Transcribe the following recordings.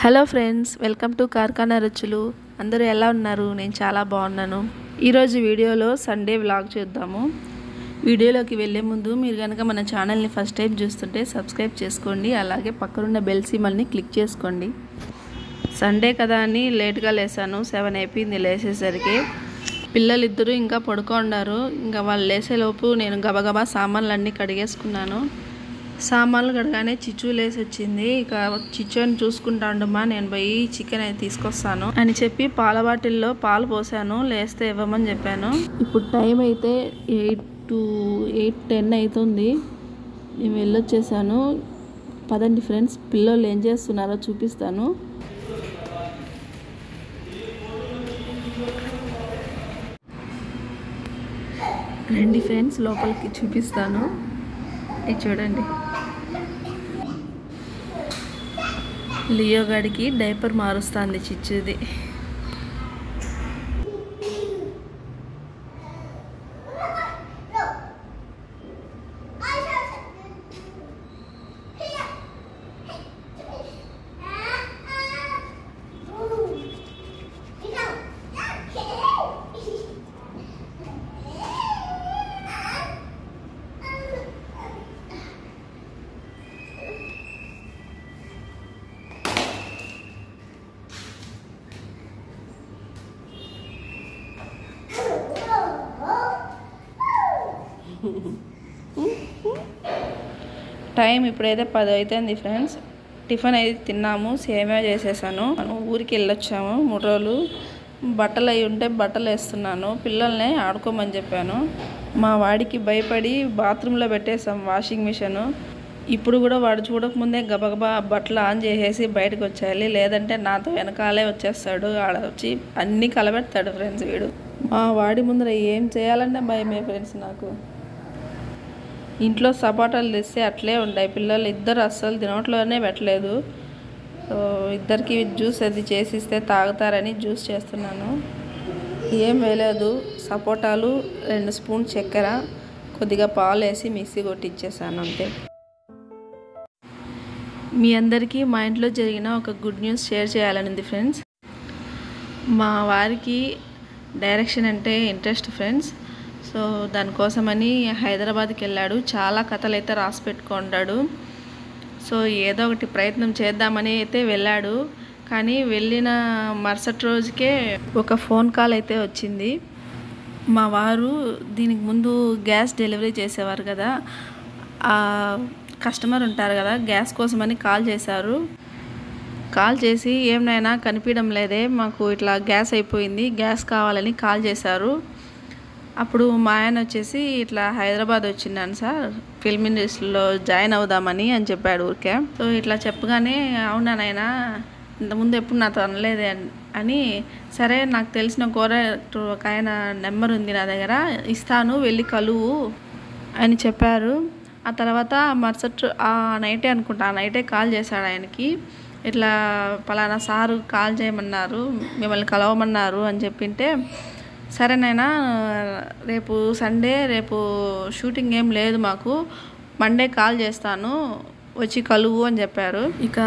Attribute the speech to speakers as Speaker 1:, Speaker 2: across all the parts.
Speaker 1: Hello friends, welcome to కార్ఖానా రుచులు. అందరూ ఎలా ఉన్నారు? నేను చాలా బాగున్నాను. ఈరోజు వీడియోలో సండే వ్లాగ్ చూద్దాము. వీడియోలోకి వెళ్ళే ముందు మీరు కనుక మన ఛానల్ని ఫస్ట్ టైం చూస్తుంటే సబ్స్క్రైబ్ చేసుకోండి. అలాగే పక్కనున్న బెల్ సింబల్ని క్లిక్ చేసుకోండి. సండే కదా అని లేట్గా లేసాను. 7 అయిపోయింది లేచేసరికి. పిల్లలు ఇద్దరు ఇంకా పడుకోండారు. ఇంకా వాళ్ళు లేసేలోపు నేను గబగబా సామాన్లన్నీ కడిగేసుకున్నాను. సామాన్లు కడగానే చిచ్చు లేసి వచ్చింది. ఇక చిచ్చుని చూసుకుంటాండమ్మా, నేను పోయి చికెన్ అయితే తీసుకొస్తాను అని చెప్పి పాల బాటిల్లో పాలు పోసాను. లేస్తే ఇవ్వమని చెప్పాను. ఇప్పుడు టైం అయితే 8:10 అవుతుంది. నేను వెళ్ళొచ్చేసాను. పదండి ఫ్రెండ్స్, పిల్లలు ఏం చేస్తున్నారో చూపిస్తాను. రండి ఫ్రెండ్స్, లోపలికి చూపిస్తాను. ఇది చూడండి, లియో గడికి డైపర్ మారుస్తుంది చిచ్చుది. టైం ఇప్పుడైతే 10 అవుతుంది ఫ్రెండ్స్. టిఫిన్ అయితే తిన్నాము. సేమియా చేసేసాను. ఊరికి వెళ్ళొచ్చాము 3 రోజులు. బట్టలు అవి ఉంటే బట్టలు వేస్తున్నాను. పిల్లల్ని ఆడుకోమని చెప్పాను. మా వాడికి భయపడి బాత్రూంలో పెట్టేసాం వాషింగ్ మిషన్. ఇప్పుడు కూడా వాడు చూడకముందే గబగబా బట్టలు ఆన్ చేసేసి బయటకు వచ్చేయాలి, లేదంటే నాతో వెనకాలే వచ్చేస్తాడు. ఆడ వచ్చి అన్నీ కలబెడతాడు ఫ్రెండ్స్ వీడు. మా వాడి ముందర ఏం చేయాలన్నా భయమే ఫ్రెండ్స్ నాకు. ఇంట్లో సపోటాలు తెస్తే అట్లే ఉంటాయి. పిల్లలు ఇద్దరు అస్సలు తినట్లోనే పెట్టలేదు. సో ఇద్దరికి జ్యూస్ అది చేసిస్తే తాగుతారని జ్యూస్ చేస్తున్నాను. ఏం వేయలేదు, సపోటాలు 2 స్పూన్ చక్కెర, కొద్దిగా పాలు వేసి మిక్సీ కొట్టించేసాను అంతే. మీ అందరికీ మా ఇంట్లో జరిగిన ఒక గుడ్ న్యూస్ షేర్ చేయాలనింది ఫ్రెండ్స్. మా వారికి డైరెక్షన్ అంటే ఇంట్రెస్ట్ ఫ్రెండ్స్. సో దానికోసమని హైదరాబాద్కి వెళ్ళాడు. చాలా కథలు అయితే రాసి పెట్టుకుంటాడు. సో ఏదో ఒకటి ప్రయత్నం చేద్దామని అయితే వెళ్ళాడు. కానీ వెళ్ళిన మరుసటి రోజుకే ఒక ఫోన్ కాల్ అయితే వచ్చింది. మా వారు దీనికి ముందు గ్యాస్ డెలివరీ చేసేవారు కదా, ఆ కస్టమర్ ఉంటారు కదా, గ్యాస్ కోసమని కాల్ చేశారు. కాల్ చేసి ఏమైనా కనిపించడం లేదే, మాకు ఇట్లా గ్యాస్ అయిపోయింది, గ్యాస్ కావాలని కాల్ చేశారు. అప్పుడు మా ఆయన వచ్చేసి ఇట్లా హైదరాబాద్ వచ్చిన్నాను సార్, ఫిల్మ్ ఇండస్ట్రీలో జాయిన్ అవుదామని అని చెప్పాడు ఊరికే. సో ఇట్లా చెప్పగానే అవునా నాయనా, ఇంతకుముందు ఎప్పుడు నాతో అనలేదే అని, సరే నాకు తెలిసిన కోఆర్డినేటర్ ఒక ఆయన నెంబర్ ఉంది నా దగ్గర, ఇస్తాను వెళ్ళి కలువు అని చెప్పారు. ఆ తర్వాత మరుసటి ఆ నైటే అనుకుంటా, ఆ నైటే కాల్ చేశాడు ఆయనకి. ఇట్లా పలానా సారు కాల్ చేయమన్నారు, మిమ్మల్ని కలవమన్నారు అని చెప్పింటే, సరేనైనా రేపు సండే, రేపు షూటింగ్ ఏం లేదు మాకు, మండే కాల్ చేస్తాను వచ్చి కలువు అని చెప్పారు. ఇక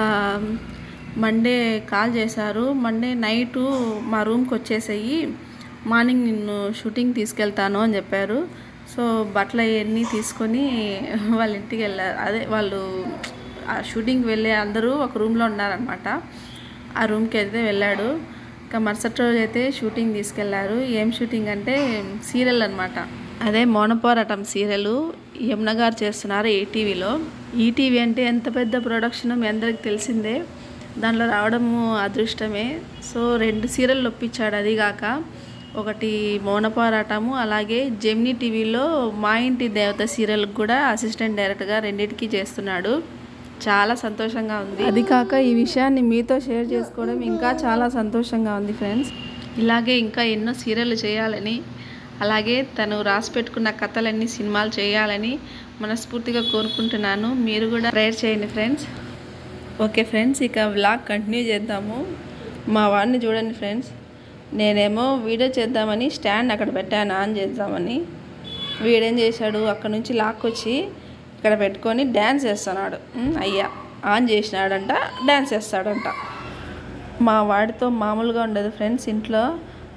Speaker 1: మండే కాల్ చేశారు. మండే నైటు మా రూమ్కి వచ్చేసేయి, మార్నింగ్ నిన్ను షూటింగ్ తీసుకెళ్తాను అని చెప్పారు. సో బట్టలు అవన్నీ తీసుకొని వాళ్ళ ఇంటికి వెళ్ళారు. అదే వాళ్ళు ఆ షూటింగ్కి వెళ్ళే అందరూ ఒక రూమ్లో ఉన్నారనమాట. ఆ రూమ్కి అయితే వెళ్ళాడు. ఇంకా మరుసటి రోజు అయితే షూటింగ్ తీసుకెళ్లారు. ఏం షూటింగ్ అంటే సీరియల్ అనమాట. అదే మౌనపోరాటం సీరియల్ యమున గారు చేస్తున్నారు ఈటీవీలో. ఈటీవీ అంటే ఎంత పెద్ద ప్రొడక్షన్ మీ అందరికి తెలిసిందే. దాంట్లో రావడము అదృష్టమే. సో 2 సీరియల్ ఒప్పించాడు. అది కాక ఒకటి మౌనపోరాటము, అలాగే జెమినీ టీవీలో మా ఇంటి దేవత సీరియల్కి కూడా అసిస్టెంట్ డైరెక్టర్గా రెండింటికి చేస్తున్నాడు. చాలా సంతోషంగా ఉంది. అది కాక ఈ విషయాన్ని మీతో షేర్ చేసుకోవడం ఇంకా చాలా సంతోషంగా ఉంది ఫ్రెండ్స్. ఇలాగే ఇంకా ఎన్నో సీరియళ్ళు చేయాలని, అలాగే తను రాసి పెట్టుకున్న కథలన్నీ సినిమాలు చేయాలని మనస్ఫూర్తిగా కోరుకుంటున్నాను. మీరు కూడా ప్రేయర్ చేయండి ఫ్రెండ్స్. ఓకే ఫ్రెండ్స్, ఇక వ్లాగ్ కంటిన్యూ చేద్దాము. మా వాడిని చూడండి ఫ్రెండ్స్, నేనేమో వీడియో చేద్దామని స్టాండ్ అక్కడ పెట్టాను ఆన్ చేద్దామని. వీడేం చేశాడు, అక్కడ నుంచి లాక్కొచ్చి ఇక్కడ పెట్టుకొని డ్యాన్స్ చేస్తున్నాడు. అయ్యా ఆన్ చేసినాడంట, డ్యాన్స్ చేస్తాడంట. మా వాడితో మామూలుగా ఉండదు ఫ్రెండ్స్. ఇంట్లో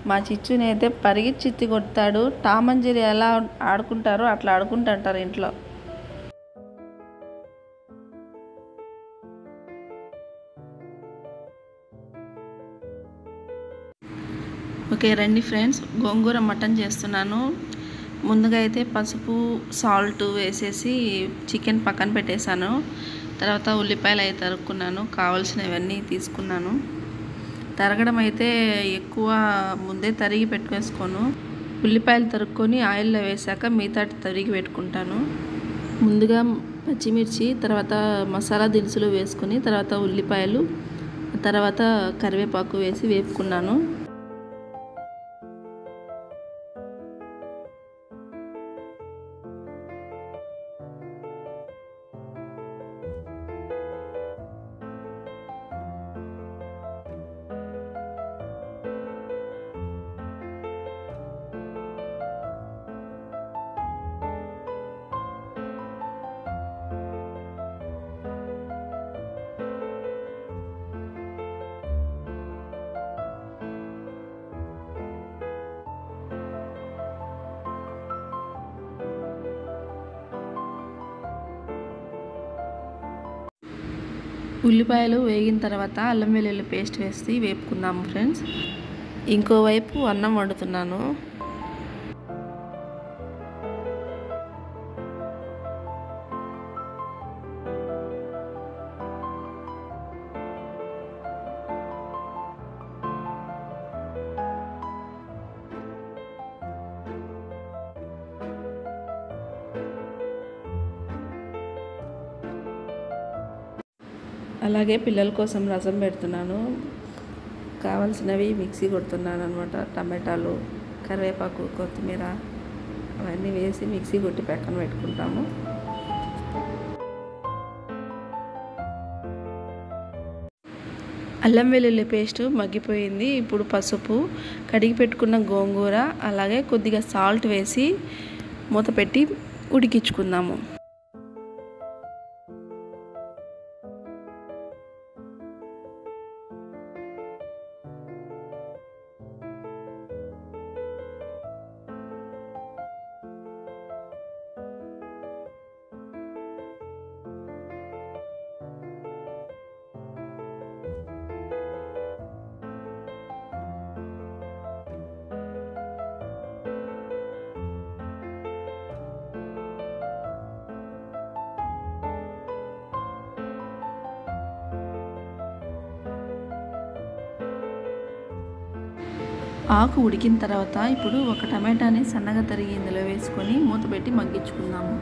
Speaker 1: మా చిచ్చుని అయితే పరిగెత్తి కొడతాడు. టామ్ అండ్ జెర్రీ ఎలా ఆడుకుంటారో అట్లా ఆడుకుంటుంటారు ఇంట్లో. ఓకే రండి ఫ్రెండ్స్, గోంగూర మటన్ చేస్తున్నాను. ముందుగా అయితే పసుపు సాల్ట్ వేసేసి చికెన్ పక్కన పెట్టేశాను. తర్వాత ఉల్లిపాయలు అయితే తరుక్కున్నాను, కావాల్సినవన్నీ తీసుకున్నాను. తరగడం అయితే ఎక్కువ ముందే తరిగి పెట్టుకేసుకోను. ఉల్లిపాయలు తరుక్కొని ఆయిల్లో వేసాక మిగతా తరిగి పెట్టుకుంటాను. ముందుగా పచ్చిమిర్చి, తర్వాత మసాలా దినుసులు వేసుకొని, తర్వాత ఉల్లిపాయలు, తర్వాత కరివేపాకు వేసి వేపుకున్నాను. ఉల్లిపాయలు వేగిన తర్వాత అల్లం వెల్లుల్లి పేస్ట్ వేసి వేపుకున్నాము ఫ్రెండ్స్. ఇంకోవైపు అన్నం వండుతున్నాను. అలాగే పిల్లల కోసం రసం పెడుతున్నాను. కావాల్సినవి మిక్సీ కొడుతున్నాను అనమాట. టమాటాలు, కరివేపాకు, కొత్తిమీర అవన్నీ వేసి మిక్సీ కొట్టి పక్కన పెట్టుకుంటాము. అల్లం వెల్లుల్లి పేస్ట్ మగ్గిపోయింది. ఇప్పుడు పసుపు, కడిగి పెట్టుకున్న గోంగూర, అలాగే కొద్దిగా సాల్ట్ వేసి మూత పెట్టి ఉడికించుకుందాము. ఆకు ఉడికిన తర్వాత ఇప్పుడు ఒక టమాటాని సన్నగా తరిగి ఇందులో వేసుకొని మూత పెట్టి మగ్గించుకుందాము.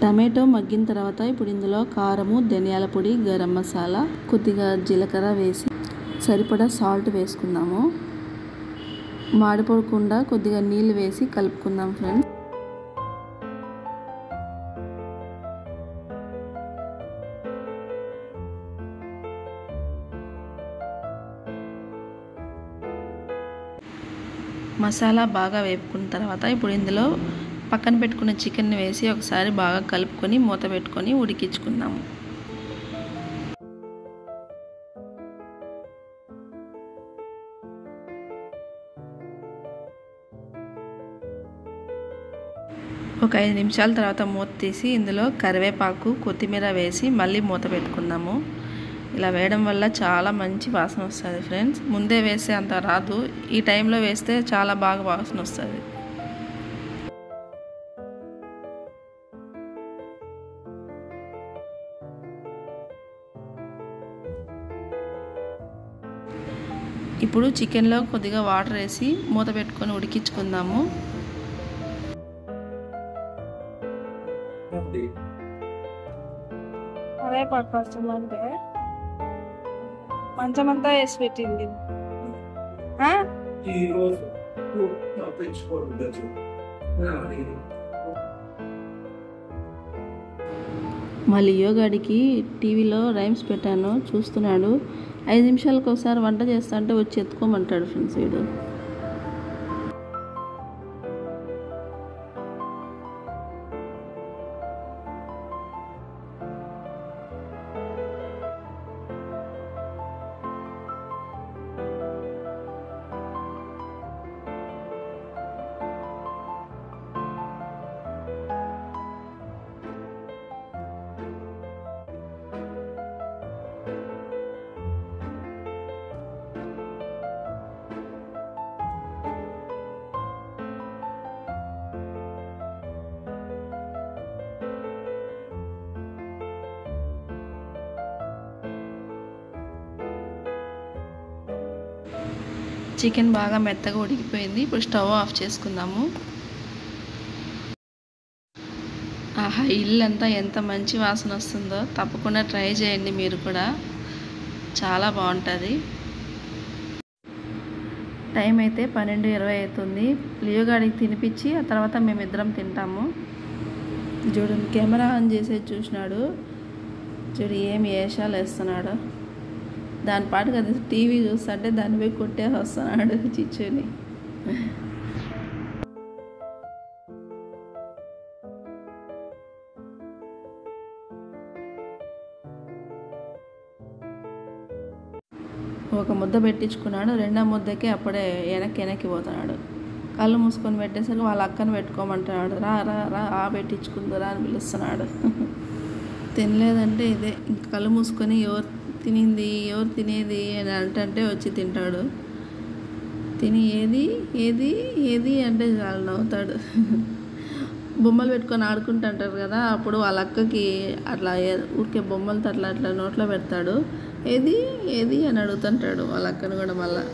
Speaker 1: టమాటో మగ్గిన తర్వాత ఇప్పుడు ఇందులో కారము, ధనియాల పొడి, గరం మసాలా, కొద్దిగా జీలకర్ర వేసి సరిపడా సాల్ట్ వేసుకుందాము. మాడిపోకుండా కొద్దిగా నీళ్ళు వేసి కలుపుకుందాం ఫ్రెండ్స్. మసాలా బాగా వేపుకున్న తర్వాత ఇప్పుడు ఇందులో పక్కన పెట్టుకున్న చికెన్ని వేసి ఒకసారి బాగా కలుపుకొని మూత పెట్టుకొని ఉడికించుకుందాము. ఒక 5 నిమిషాల తర్వాత మూత తీసి ఇందులో కరివేపాకు, కొత్తిమీర వేసి మళ్ళీ మూత పెట్టుకుందాము. ఇలా వేయడం వల్ల చాలా మంచి వాసన వస్తుంది ఫ్రెండ్స్. ముందే వేస్తే అంత రాదు, ఈ టైంలో వేస్తే చాలా బాగా వాసన వస్తుంది. ఇప్పుడు చికెన్లో కొద్దిగా వాటర్ వేసి మూత పెట్టుకొని ఉడికించుకుందాము.
Speaker 2: మంచమంతా వేసి పెట్టింది.
Speaker 1: మా లియో గాడికి టీవీలో రైమ్స్ పెట్టాను, చూస్తున్నాడు. 5 నిమిషాలకు ఒకసారి వంట చేస్తా అంటే వచ్చి ఎత్తుకోమంటాడు ఫ్రెండ్స్ వీడు. చికెన్ బాగా మెత్తగా ఉడికిపోయింది. ఇప్పుడు స్టవ్ ఆఫ్ చేసుకుందాము. ఆహా, ఇల్లంతా ఎంత మంచి వాసన వస్తుందో, తప్పకుండా ట్రై చేయండి మీరు కూడా, చాలా బాగుంటుంది. టైం అయితే 12:20 అవుతుంది. లియో గాడికి తినిపించి ఆ తర్వాత మేమిద్దరం తింటాము. చూడండి, కెమెరా ఆన్ చేసేది చూసినాడు. చూడు ఏమి వేషాలు వేస్తున్నాడు. దాని పాటుకు అది టీవీ చూస్తుంటే దాన్ని పోయి కొట్టేసి వస్తున్నాడు చిచ్చుని. ఒక ముద్ద పెట్టించుకున్నాడు. రెండో ముద్దకి అప్పుడే వెనక్కి పోతున్నాడు. కళ్ళు మూసుకొని పెట్టేసరికి వాళ్ళ అక్కను పెట్టుకోమంటున్నాడు. రా రా రా ఆ పెట్టించుకుందురా అని పిలుస్తున్నాడు. తినలేదంటే ఇదే, ఇంక కళ్ళు మూసుకొని ఎవరు తినేది అని అంటే వచ్చి తింటాడు. తిని ఏది ఏది ఏది అంటే చాలా నవ్వుతాడు. బొమ్మలు పెట్టుకొని ఆడుకుంటుంటారు కదా, అప్పుడు వాళ్ళ అక్కకి అట్లా ఊరికే బొమ్మలతో అట్లా నోట్లో పెడతాడు. ఏది ఏది అని అడుగుతుంటాడు వాళ్ళ అక్కను కూడా మళ్ళా.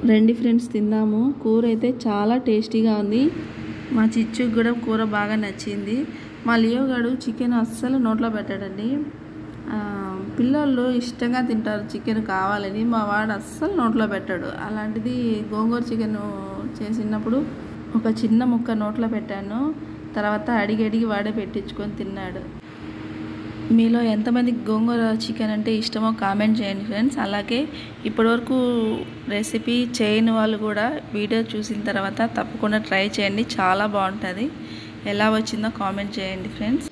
Speaker 1: రండి ఫ్రెండ్స్ తిందాము. కూర అయితే చాలా టేస్టీగా ఉంది. మా చిచ్చుకి కూడా కూర బాగా నచ్చింది. మా లియో గాడు చికెన్ అస్సలు నోట్లో పెట్టాడండి. పిల్లలు ఇష్టంగా తింటారు చికెన్ కావాలని, మా వాడు అస్సలు నోట్లో పెట్టాడు. అలాంటిది గోంగూర చికెన్ చేసినప్పుడు ఒక చిన్న ముక్క నోట్లో పెట్టాను. తర్వాత అడిగి వాడే పెట్టించుకొని తిన్నాడు. మీలో ఎంతమందికి గోంగూర చికెన్ అంటే ఇష్టమో కామెంట్ చేయండి ఫ్రెండ్స్. అలాగే ఇప్పటివరకు రెసిపీ చేయని వాళ్ళు కూడా వీడియో చూసిన తర్వాత తప్పకుండా ట్రై చేయండి, చాలా బాగుంటుంది. ఎలా వచ్చిందో కామెంట్ చేయండి ఫ్రెండ్స్.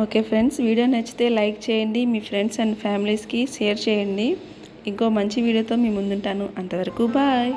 Speaker 1: ఓకే ఫ్రెండ్స్, వీడియో నచ్చితే లైక్ చేయండి, మీ ఫ్రెండ్స్ అండ్ ఫ్యామిలీస్కి షేర్ చేయండి. ఇంకో మంచి వీడియోతో మీ ముందుంటాను. అంతవరకు బాయ్.